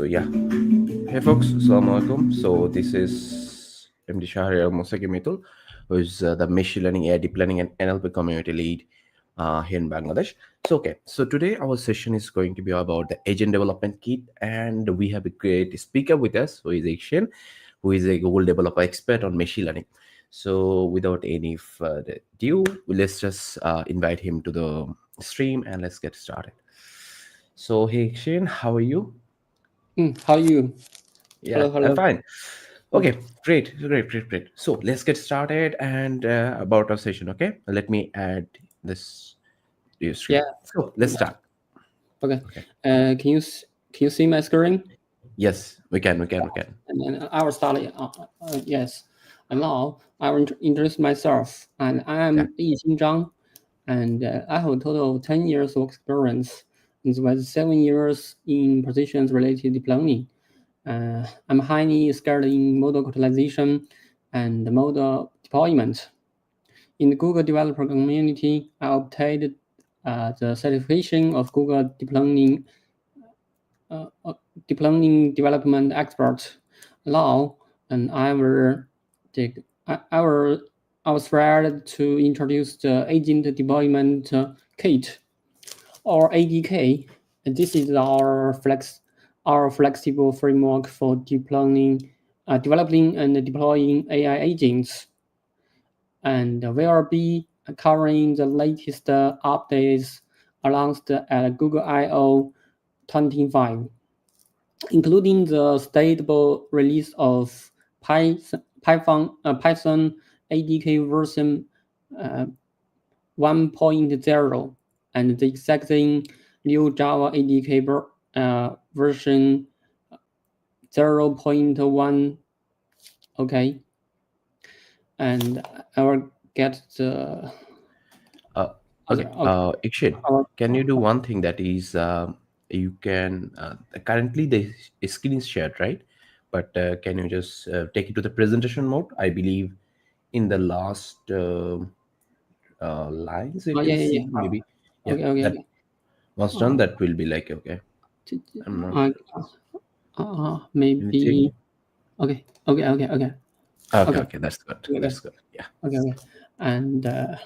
So yeah, hey folks, Assalamualaikum. So this is MD Shahriar Mosaki Mitul, who is the machine learning, AI, deep learning, and NLP community lead here in Bangladesh. So today our session is going to be about the agent development kit, and we have a great speaker with us, who is Akshen, who is a Google developer expert on machine learning. So without any further ado, let's just invite him to the stream and let's get started. So hey Akshen, how are you? How are you? Yeah, Hello, I'm hello. fine. Okay. Okay, great. So let's get started and about our session. Okay, let me add this to your Yeah. stream. So let's start. Okay. Okay. Can you see my screen? Yes, we can. And then I will start. Yes. And now I will introduce myself. And I Yeah. am Yixin Zhang. And I have a total of 10 years of experience, with 7 years in positions related to deep learning. I'm highly skilled in model utilization and model deployment. In the Google developer community, I obtained the certification of Google deep learning development expert. Now, and take, I was thrilled to introduce the Agent Deployment Kit, or ADK. And this is our flexible framework for developing and deploying AI agents, and we'll be covering the latest updates announced at Google I/O 25, including the stable release of Python ADK version uh, 1.0 and the existing new Java ADK version 0.1. Okay, and I will get the Okay. okay. Ikshin, can you do one thing that is you can currently the screen is shared, right? But can you just take it to the presentation mode? I believe in the last lines you can Yeah. see maybe. Yeah, that Okay. once done, Uh, that will be like okay. I'm not uh, anything. maybe. Okay. Okay, Okay. okay, that's good. Okay. That's good. Yeah. Okay. And I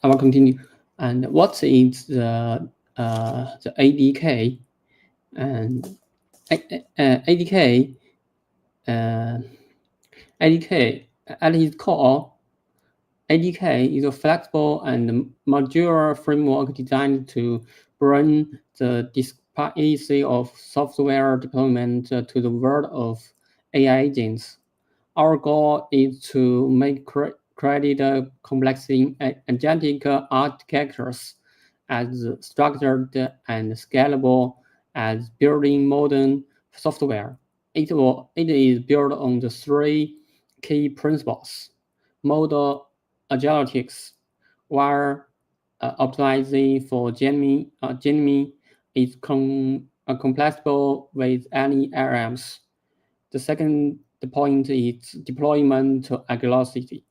will continue. And what is the ADK? And ADK uh, ADK at its core, ADK is a flexible and modular framework designed to bring the disparity of software deployment to the world of AI agents. Our goal is to make create complex agentic architectures as structured and scalable as building modern software. It is built on the three key principles: model agilities, while optimizing for genuine is compatible with any LLMs. The second point is deployment agility.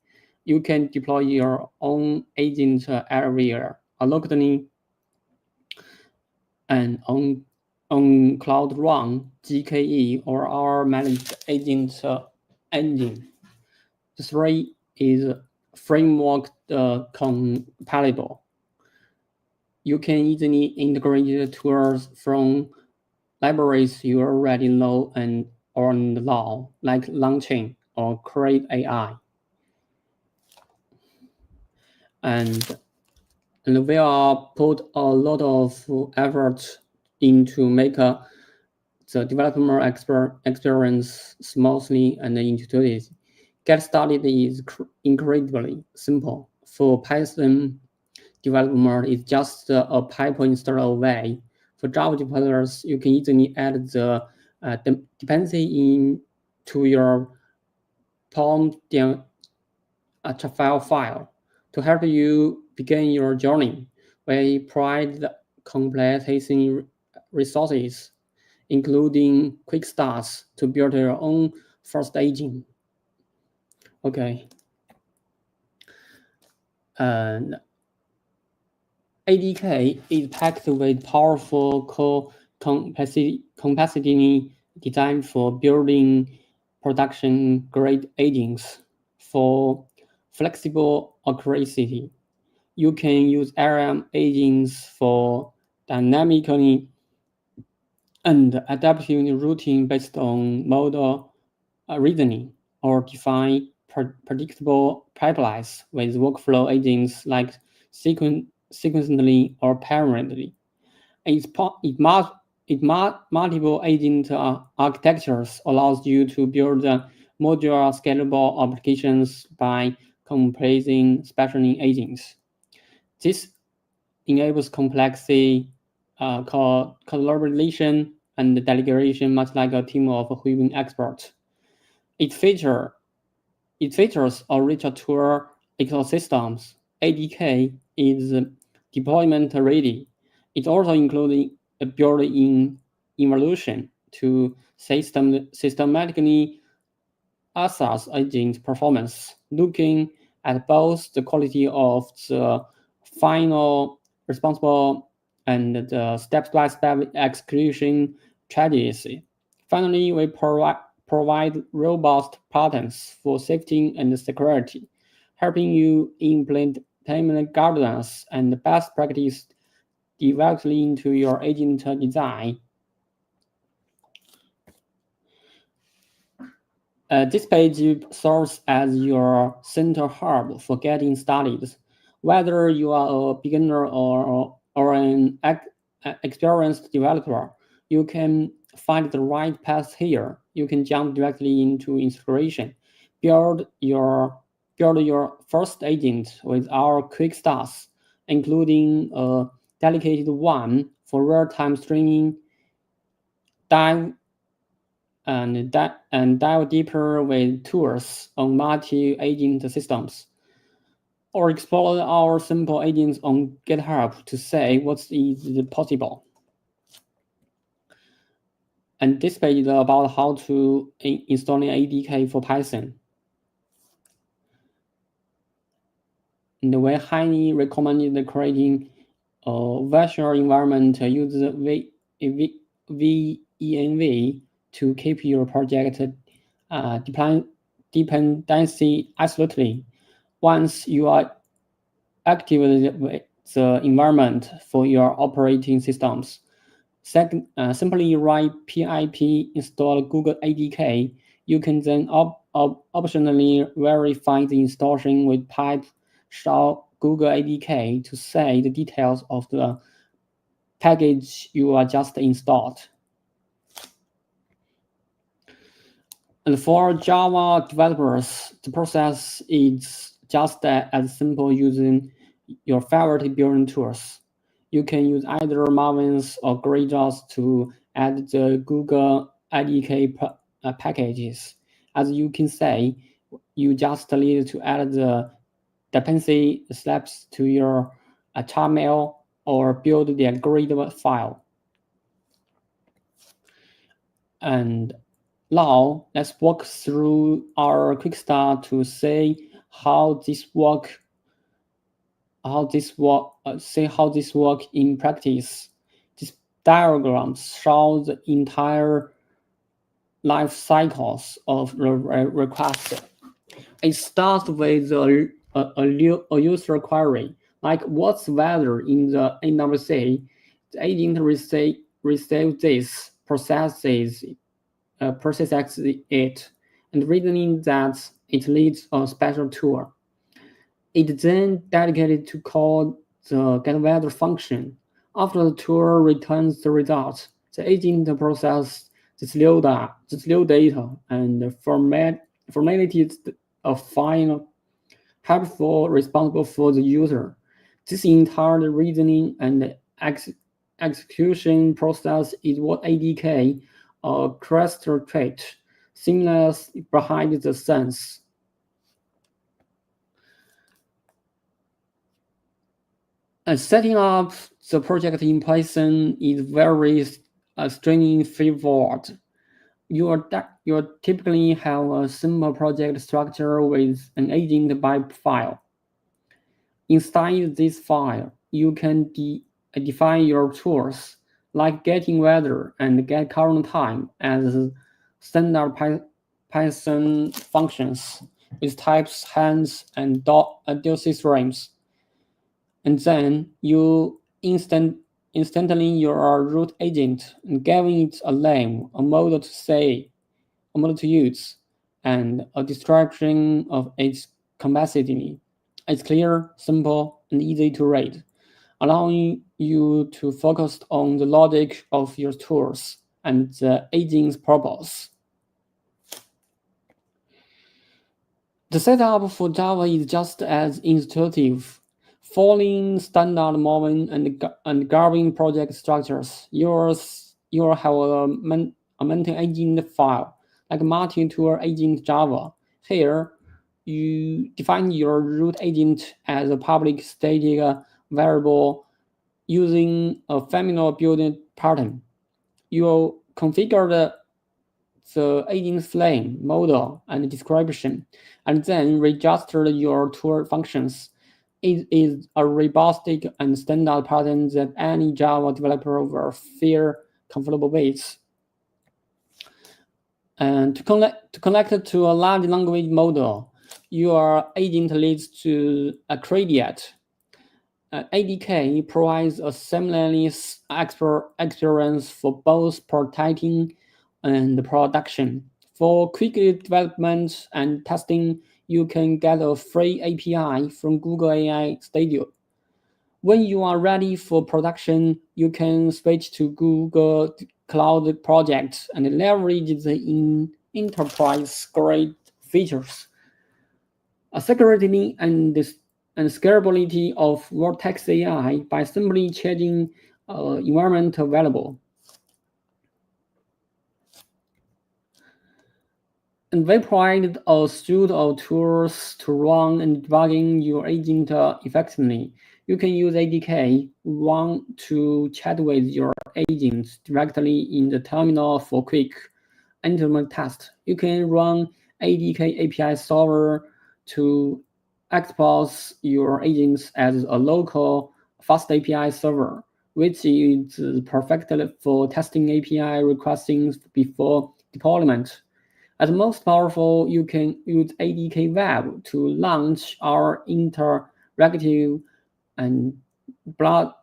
You can deploy your own agent everywhere, locally and on Cloud Run, GKE, or our managed agent engine. The three is framework compatible. You can easily integrate tools from libraries you already know and or know, like launching or create AI. And we are put a lot of effort into make the developer experience smoothly and intuitive. Get started is incredibly simple. For Python developer, it's just a pipeline install away. For Java developers, you can easily add the dependency into your POM file to help you begin your journey. We provide completing resources, including quick starts to build your own first agent. Okay. And ADK is packed with powerful compacity designed for building production-grade agents for flexible accuracy. You can use ARM agents for dynamically and adaptive routing based on model reasoning, or define predictable pipelines with workflow agents like sequentially or parallelly. Multiple agent architectures allows you to build modular scalable applications by composing specializing agents. This enables complexity, collaboration, and delegation, much like a team of human experts. It features a richer tool ecosystems. ADK is deployment ready. It also includes a built-in evolution to systematically assess agent performance, looking at both the quality of the final responsible and the step-by-step execution strategy. Finally, we provide robust patterns for safety and security, helping you implement payment governance and best practice directly into your agent design. This page serves as your center hub for getting started. Whether you are a beginner or an experienced developer, you can find the right path here. You can jump directly into inspiration. Build your first agent with our quick starts, including a dedicated one for real-time streaming. Dive dive deeper with tools on multi-agent systems, or explore our simple agents on GitHub to say what is possible. And this page is about how to install an ADK for Python. And we highly recommend creating a virtual environment using VENV to keep your project dependency isolatedly. Once you are activate the environment for your operating systems, simply write pip install Google ADK. You can then optionally verify the installation with pipe shell Google ADK to say the details of the package you are just installed. And for Java developers, the process is just as simple using your favorite building tools. You can use either Marvin's or Greyjars to add the Google ADK packages. As you can say, you just need to add the dependency steps to your terminal or build the grid file. And now let's walk through our quick start to see how this work in practice. This diagram shows the entire life cycles of the request. It starts with a user query, like what's the weather in the NWC. The agent receives this, processes it, and reasoning that it needs a special tool. It then dedicated to call the getWeather function. After the tool returns the result, the agent processes the slow data and formulated a final helpful responsible for the user. This entire reasoning and execution process is what ADK cluster trait, seamless behind the scenes. Setting up the project in Python is very straightforward. You typically have a simple project structure with an agent by file. Inside this file, you can define your tools like getting weather and get current time as standard Python functions with types, hands, and deuces frames. And then you instantly your root agent and giving it a name, a model to say, a model to use, and a description of its complexity. It's clear, simple, and easy to read, allowing you to focus on the logic of your tools and the agent's purpose. The setup for Java is just as intuitive. Following standard moving and guarding project structures, you'll have a maintain agent file, like multi-tool agent Java. Here, you define your root agent as a public static variable using a familiar building pattern. You'll configure the agent's name, model, and description, and then register your tool functions. It is a robust and standard pattern that any Java developer will feel comfortable with. And to connect to a large language model, your agent leads to a Crediat. ADK provides a seamless experience for both prototyping and production. For quick development and testing, you can get a free API from Google AI Studio. When you are ready for production, you can switch to Google Cloud Project and leverage the enterprise-grade features. Security and scalability of Vertex AI by simply changing environment available. And we provide a suite of tools to run and debugging your agent effectively. You can use ADK one to chat with your agent directly in the terminal for quick intermittent test. You can run ADK API solver to expose your agents as a local fast API server, which is perfect for testing API requesting before deployment. As most powerful, you can use ADK Web to launch our interactive and browser-based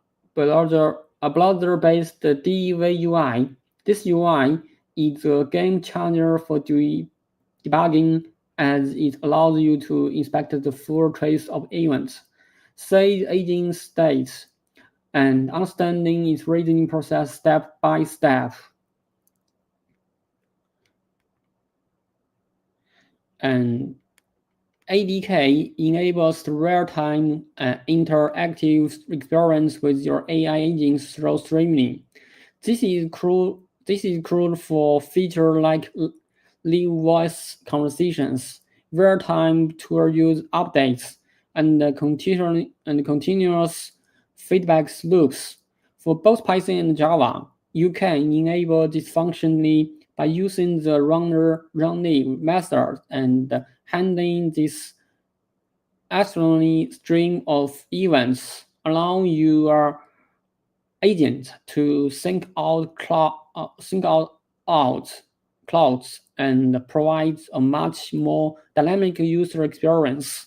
DEV UI. This UI is a game changer for debugging as it allows you to inspect the full trace of events, see agent states, and understanding its reasoning process step by step. And ADK enables real-time interactive experience with your AI agents through streaming. This is crucial for features like live voice conversations, real-time tool use updates, and continuous feedback loops. For both Python and Java, you can enable this functionally by using the running method and handling this astronomy stream of events, allowing your agent to sync out clouds and provide a much more dynamic user experience.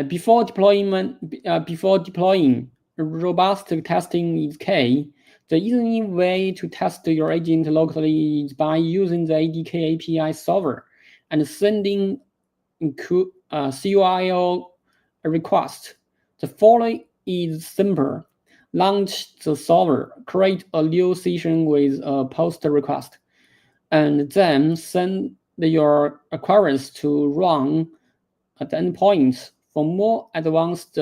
Before deploying, robust testing is key. The easy way to test your agent locally is by using the ADK API solver and sending CUIO request. The following is simple. Launch the solver, create a new session with a post request, and then send your queries to run at the endpoint. For more advanced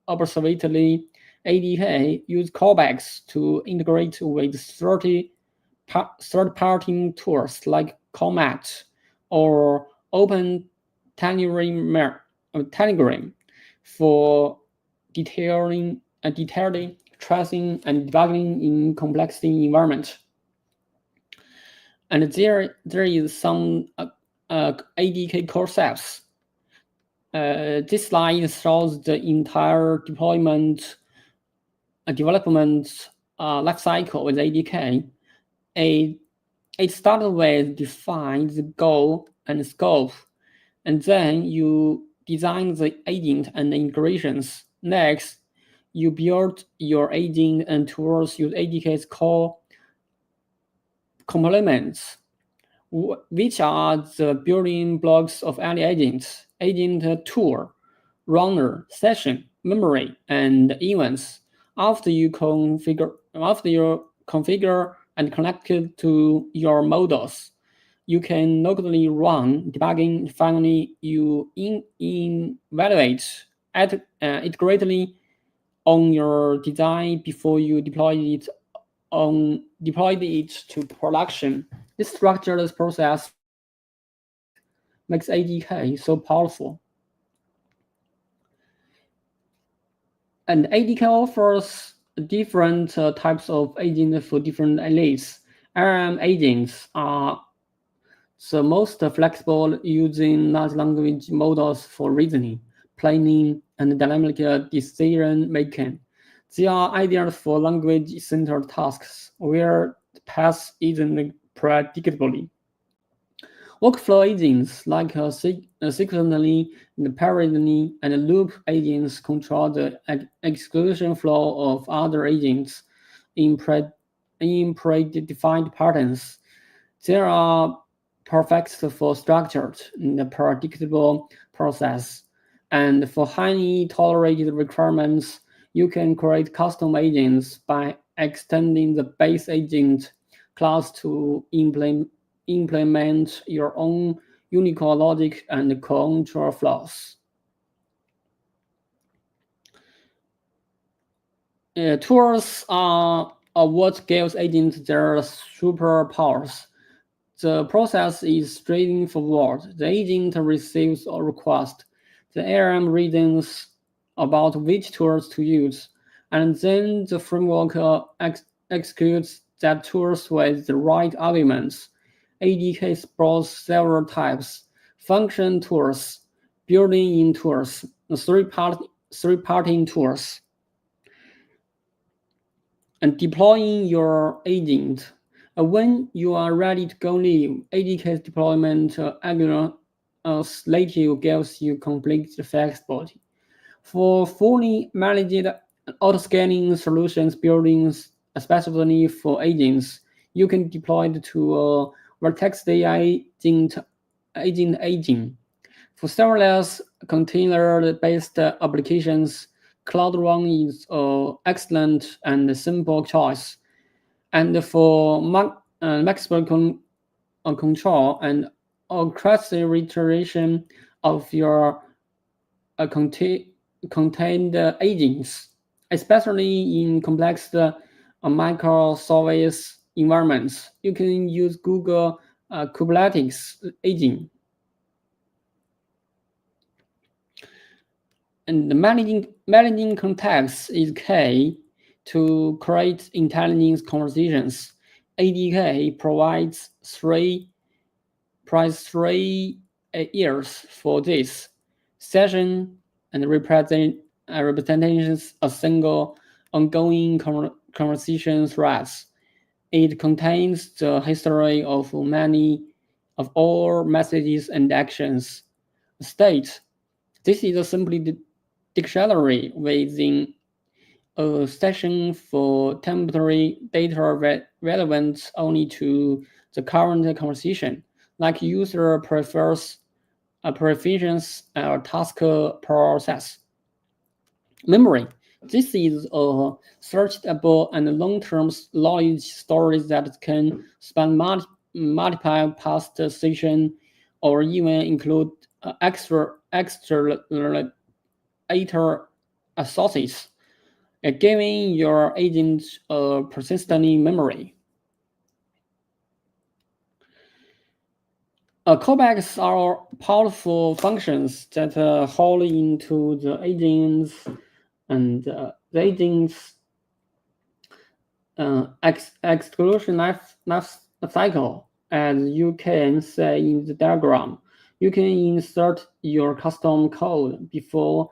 observability, ADK use callbacks to integrate with third-party tools like Comet or Open Telegram for detailing, tracing, and debugging in complex environment. And there is some ADK concepts. This slide shows the entire deployment development life cycle with ADK, it started with define the goal and scope, and then you design the agent and the integrations. Next, you build your agent and tools use ADK's core complements, which are the building blocks of any agent: agent tool, runner, session, memory, and events. After you configure and connect it to your models, you can locally run debugging. Finally, you evaluate it greatly on your design before you deployed it to production. This structured process makes ADK so powerful. And ADK offers different types of agents for different needs. RM agents are the most flexible, using large language models for reasoning, planning, and dynamic decision making. They are ideal for language-centered tasks where the path isn't predictable. Workflow agents like sequentially, parallelly, and loop agents control the execution flow of other agents in predefined patterns. They are perfect for structured and predictable process. And for highly tolerated requirements, you can create custom agents by extending the base agent class to implement your own Unicode logic and control flows. Tools are what gives agents their superpowers. The process is straightforward. The agent receives a request. The ARM reasons about which tools to use, and then the framework executes that tools with the right arguments. ADK supports several types: function tools, building-in tools, three-party tools, and deploying your agent. When you are ready to go live, ADK's deployment native gives you complete flexibility. For fully managed auto-scaling solutions buildings, especially for agents, you can deploy it to a Vertex AI agent. For serverless container-based applications, Cloud Run is an excellent and simple choice. And for maximum control and orchestration of your contained agents, especially in complex microservice environments, you can use Google Kubernetes agent. And managing context is key to create intelligent conversations. ADK provides three years for this: session and representations, a single ongoing conversation threads. It contains the history of all messages and actions. State: this is simply dictionary within a section for temporary data relevant only to the current conversation, like user preference or task process. Memory: this is a searchable and long-term knowledge storage that can span multiple past sessions or even include extra data sources, giving your agent a persistent memory. Callbacks are powerful functions that hold into the agents and the agent's execution life cycle. As you can see in the diagram, you can insert your custom code before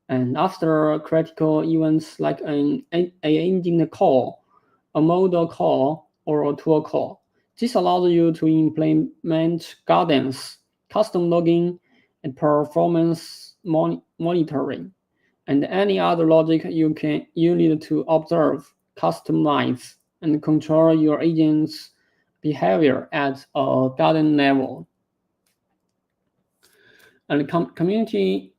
And after critical events like an engine call, a model call, or a tool call, this allows you to implement guidance, custom logging, and performance monitoring, and any other logic you need to observe, customize, and control your agent's behavior at a garden level. And community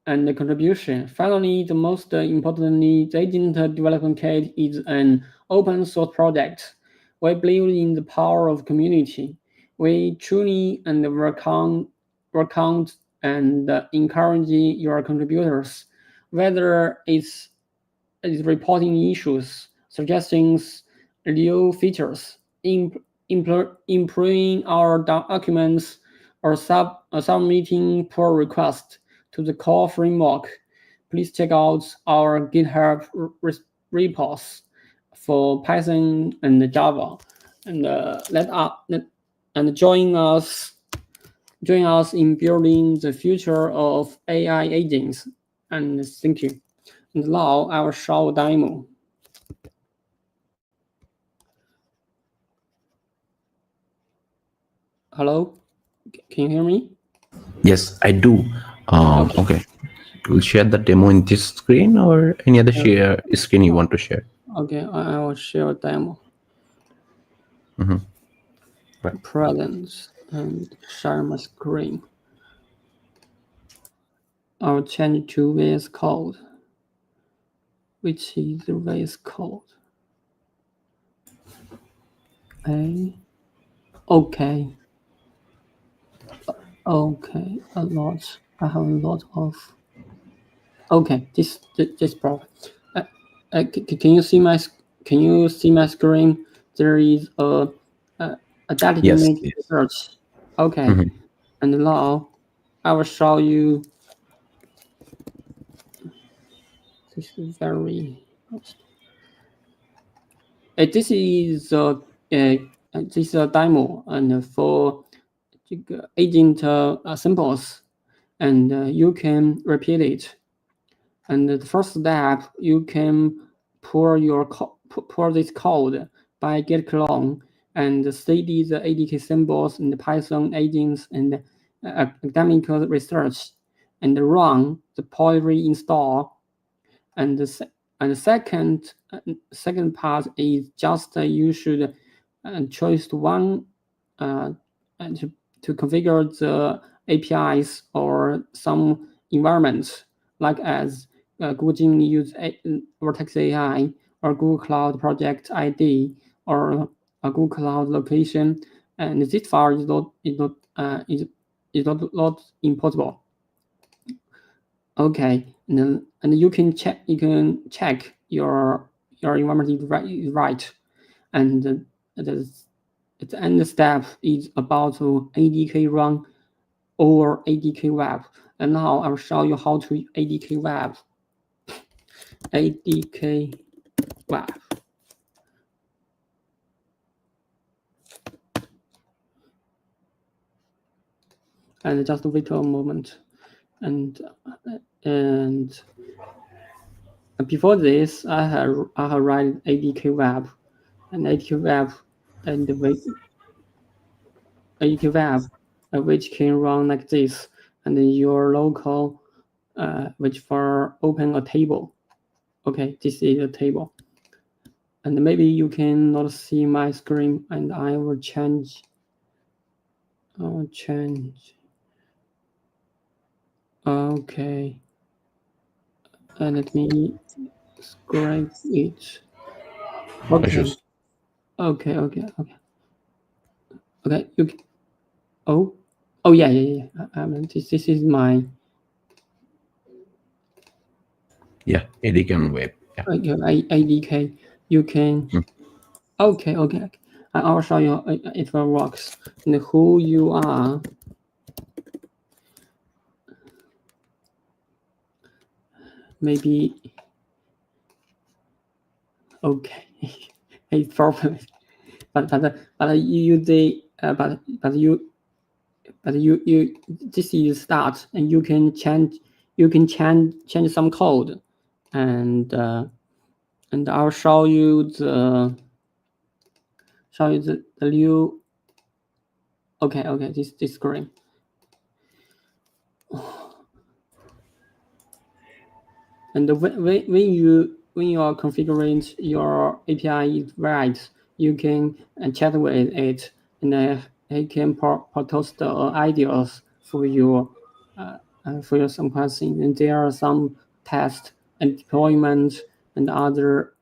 and the contribution. Finally, the most importantly, the agent development kit is an open source project. We believe in the power of community. We truly and work on and encourage your contributors, whether it's reporting issues, suggesting new features, improving our documents, or submitting pull requests to the core framework. Please check out our GitHub repos for Python and Java, and join us in building the future of AI agents. And thank you. And now I will show a demo. Hello, can you hear me? Yes, I do. Okay. We'll share the demo in this screen or any other screen you want to share. Okay, I will share a demo. Right. Presence and share my screen. I'll change to VS Code, which is the VS Code. Okay. Okay, a lot. I have a lot of. Okay, this problem. Can you see my screen? There is a dedicated Yes. search. Okay, and now I will show you. This is very. This is a demo and for agent symbols, and you can repeat it. And the first step, you can pour this code by git clone and study the ADK symbols and the Python agents and academic research, and run the pull reinstall. And the second part is just you should choose one to configure the APIs or some environments, like as Google Gemini use Vertex AI or Google Cloud Project ID or a Google Cloud location, and this far is not impossible. Okay, and you can check your environment is right, and the end step is about to ADK run or ADK web. And now I'll show you how to ADK web. ADK web. And just wait a moment. And before this, I have written ADK web, and ADK web, and ADK web, which can run like this, and then your local, which for open a table. Okay, this is a table, and maybe you cannot see my screen, and I will change. I'll change. Okay, and let me scrape it. Okay. Okay. You. Oh, yeah. This is my. Yeah, ADK on web. Yeah. ADK. You can. Okay. I'll show you if it works. And who you are. Maybe. Okay. It's problem. But you this is start, and you can change you can change some code, and I'll show you the new. Okay, this screen. And when you are configuring your API right, you can chat with it, and it can propose the ideas for your some questions. And there are some test and deployment and other.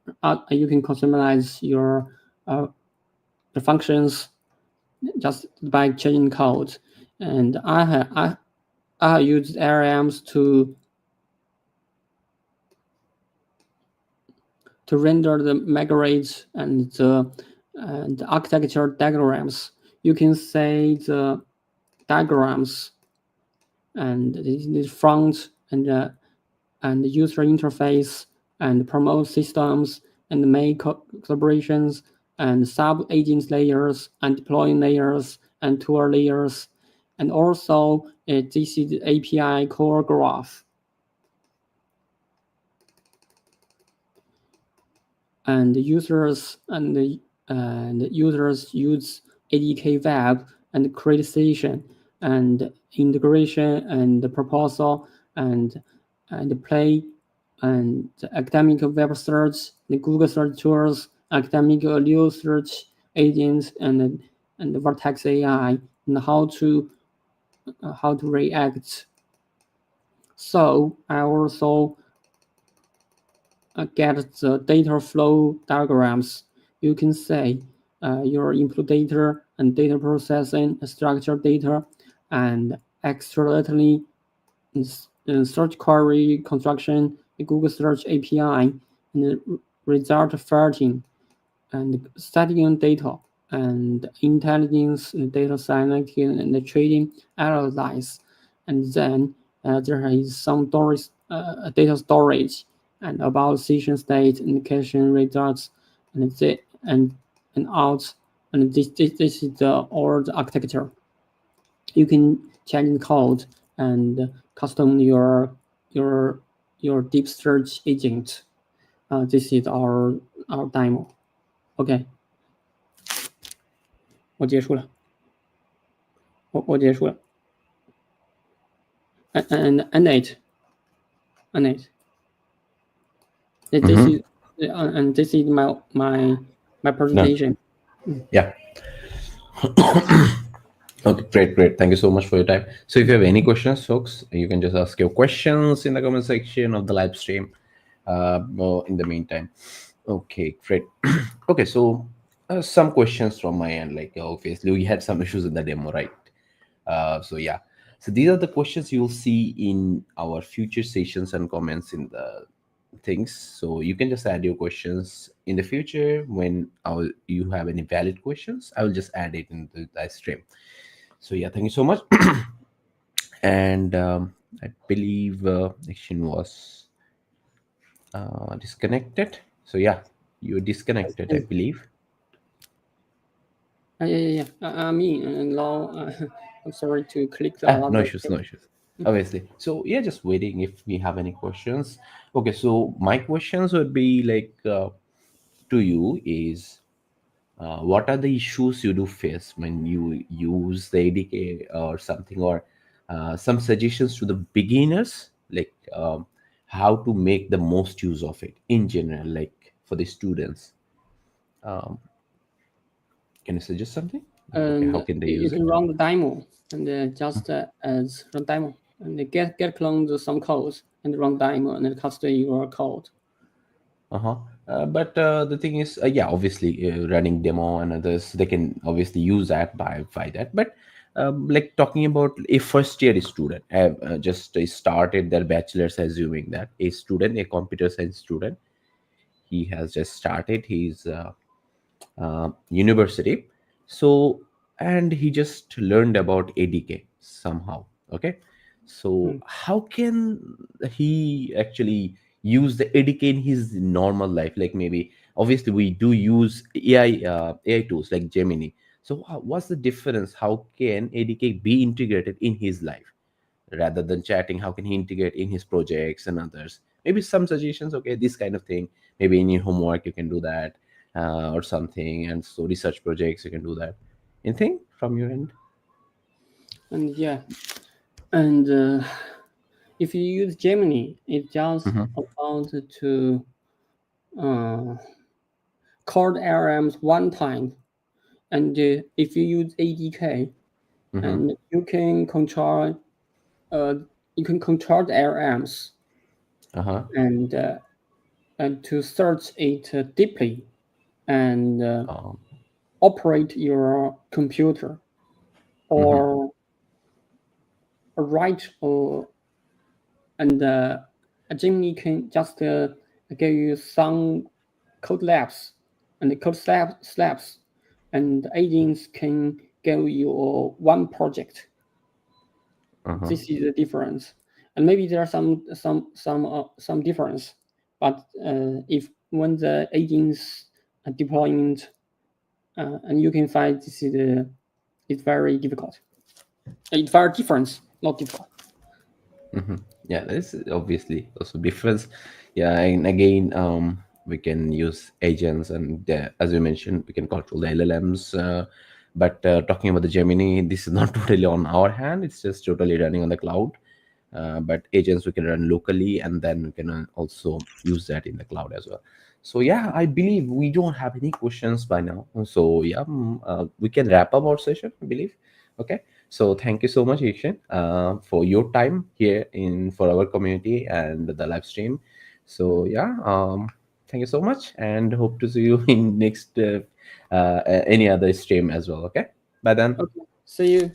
You can customize your the functions just by changing code. And I used RMs to render the migrate and the architecture diagrams. You can say the diagrams and the front and the user interface and promote systems and make collaborations and sub agents layers and deploying layers and tool layers. And also this is the API core graph. And users use ADK web and create session and integration and proposal and play and academic web search, the Google search tools, academic news search agents, and Vertex AI, and how to react. So I also get the data flow diagrams. You can say your input data and data processing, structured data, and externally search query construction, Google Search API, and result filtering, and studying data, and intelligence, and data science, and the trading analysis. And then there is some data storage and about session state and cache results and and out. And this is the old architecture. You can change the code and custom your deep search agent. This is our demo. OK，我结束了，我结束了。And it. This is and this is my presentation. Yeah. Okay, great. Thank you so much for your time. So if you have any questions, folks, you can just ask your questions in the comment section of the live stream. Or in the meantime, okay, great. Okay, so some questions from my end. Like obviously, we had some issues in the demo, right? So yeah, so these are the questions you'll see in our future sessions and comments in the things. So you can just add your questions in the future when you have any valid questions. I will just add it in the live stream. So yeah, thank you so much. And I believe Action was disconnected. So yeah, you're disconnected, I believe. Yeah. I mean, now I'm sorry to click the No issues. Obviously. So yeah, just waiting if we have any questions. Okay, so my questions would be like to you is what are the issues you do face when you use the ADK or something, or some suggestions to the beginners, like how to make the most use of it in general, like for the students. Um, can you suggest something? Like, okay, how can they you use can it? run the demo and just as run demo and get clone some codes and run demo and then custom your code. Uh-huh. But the thing is, yeah, obviously, running demo and others, they can obviously use that by that. But like talking about a first year student, have just started their bachelor's, assuming that a student, a computer science student, he has just started his university. So, and he just learned about ADK somehow. Okay. So, how can he actually use the ADK in his normal life? Like maybe, obviously, we do use AI tools like Gemini. So, what's the difference? How can ADK be integrated in his life? rather than chatting, how can he integrate in his projects and others? Maybe some suggestions, okay, this kind of thing. Maybe in your homework you can do that, or something. And so research projects you can do that. Anything from your end? And yeah, and if you use Gemini, it just Mm-hmm. about to uh, call RMs one time. And if you use ADK, Mm-hmm. and uh, you can control the RMs Uh-huh. and to search it deeply and um, operate your computer mm-hmm. or write or and Gemini can just give you some code labs and code slabs, and agents can give you one project. Uh-huh. This is the difference, and maybe there are some difference, but if when the agents are deployment, and you can find this is it's very difficult. It's very different, not difficult. Mm-hmm. Yeah, there's obviously also difference. Yeah, and again, we can use agents, and as we mentioned, we can control the LLMs. But talking about the Gemini, this is not totally on our hand. It's just totally running on the cloud. But agents we can run locally, and then we can also use that in the cloud as well. So yeah, I believe we don't have any questions by now. So yeah, we can wrap up our session, I believe. Okay. So thank you so much, Ishan, for your time here in for our community and the live stream. So yeah, thank you so much, and hope to see you in next any other stream as well. Okay. Bye then. Okay, see you.